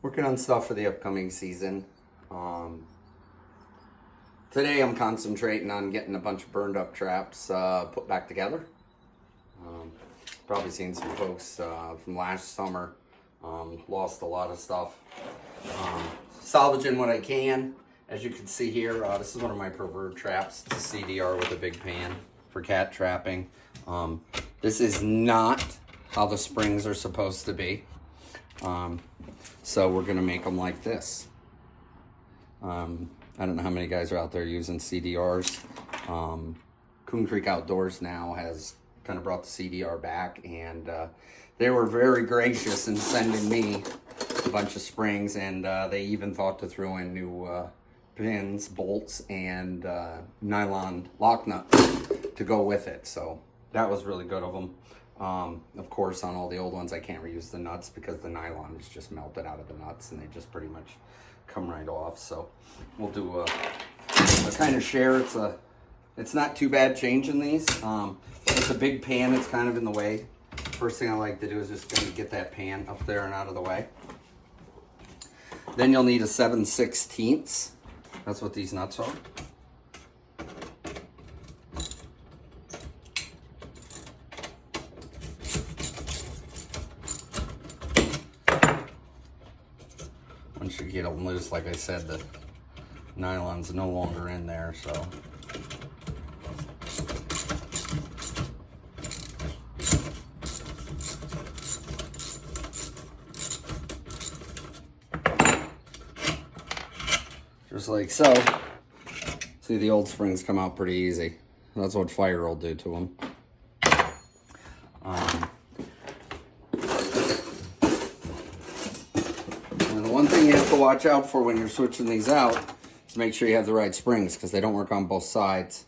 Working on stuff for the upcoming season. Today I'm concentrating on getting a bunch of burned up traps put back together. Probably seen some folks from last summer lost a lot of stuff. Salvaging what I can. As you can see here, this is one of my preferred traps. It's a CDR with a big pan for cat trapping. This is not how the springs are supposed to be. So we're gonna make them like this. I don't know how many guys are out there using CDRs. Coon Creek Outdoors now has kind of brought the CDR back, and they were very gracious in sending me a bunch of springs, and they even thought to throw in new pins, bolts, and nylon lock nuts to go with it. So that was really good of them. Of course, on all the old ones, I can't reuse the nuts because the nylon is just melted out of the nuts and they just pretty much come right off. So we'll do a kind of share. It's not too bad changing these. It's a big pan. It's kind of in the way. First thing I like to do is just gonna get that pan up there and out of the way. Then you'll need a 7/16. That's what these nuts are. Once you get them loose, like I said, the nylon's no longer in there, so. Just like so. See, the old springs come out pretty easy. That's what fire will do to them. And the one thing you have to watch out for when you're switching these out is make sure you have the right springs, because they don't work on both sides.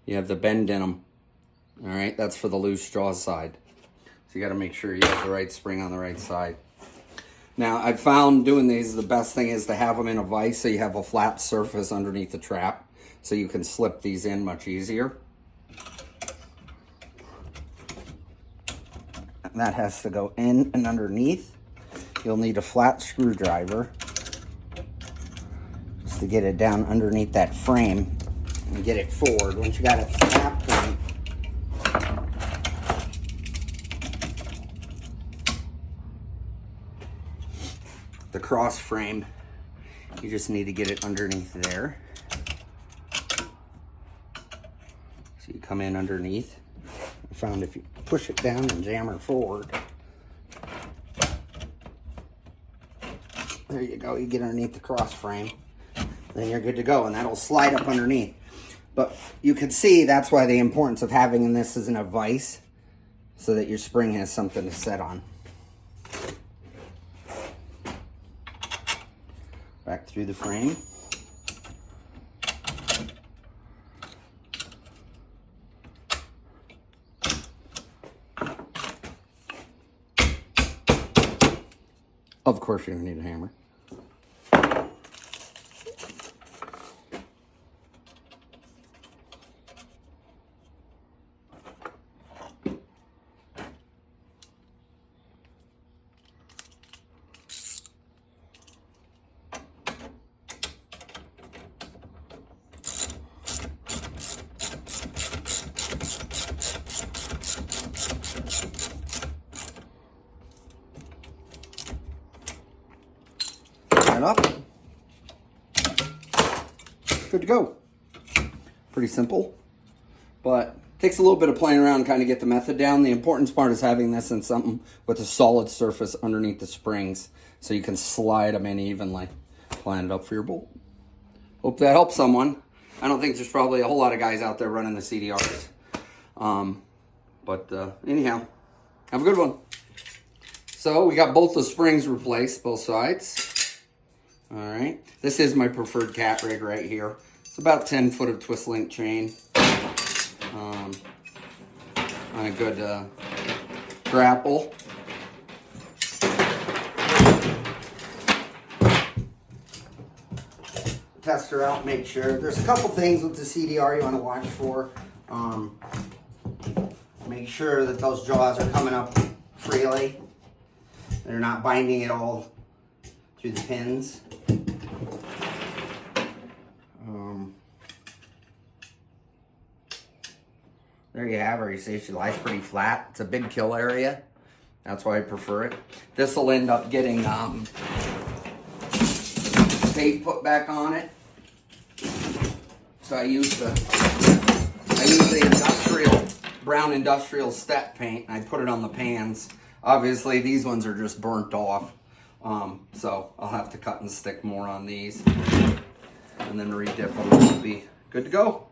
You have the bend in them. All right, that's for the loose jaw side. So you got to make sure you have the right spring on the right side. Now, I've found doing these, the best thing is to have them in a vise so you have a flat surface underneath the trap so you can slip these in much easier. And that has to go in and underneath. You'll need a flat screwdriver just to get it down underneath that frame and get it forward. Once you got it to that point, the cross frame, you just need to get it underneath there. So you come in underneath. I found if you push it down and jam her forward, there you go, you get underneath the cross frame, then you're good to go, and that'll slide up underneath. But you can see that's why the importance of having this is in a vise, so that your spring has something to set on. Back through the frame. Of course, you're gonna need a hammer. Up. Good to go. Pretty simple, but takes a little bit of playing around to kind of get the method down. The important part is having this in something with a solid surface underneath the springs so you can slide them in evenly. Line it up for your bolt. Hope that helps someone. I don't think there's probably a whole lot of guys out there running the CDRs. Anyhow, have a good one. So we got both the springs replaced, both sides. All right, this is my preferred cat rig right here. It's about 10 foot of twist link chain on a good grapple. Test her out, make sure. There's a couple things with the CDR you want to watch for. Make sure that those jaws are coming up freely. They're not binding it all through the pins. There you have her. You see she lies pretty flat. It's a big kill area. That's why I prefer it. This will end up getting tape put back on it. So I use the brown industrial step paint, and I put it on the pans. Obviously these ones are just burnt off. So I'll have to cut and stick more on these and then re-dip them. We'll be good to go.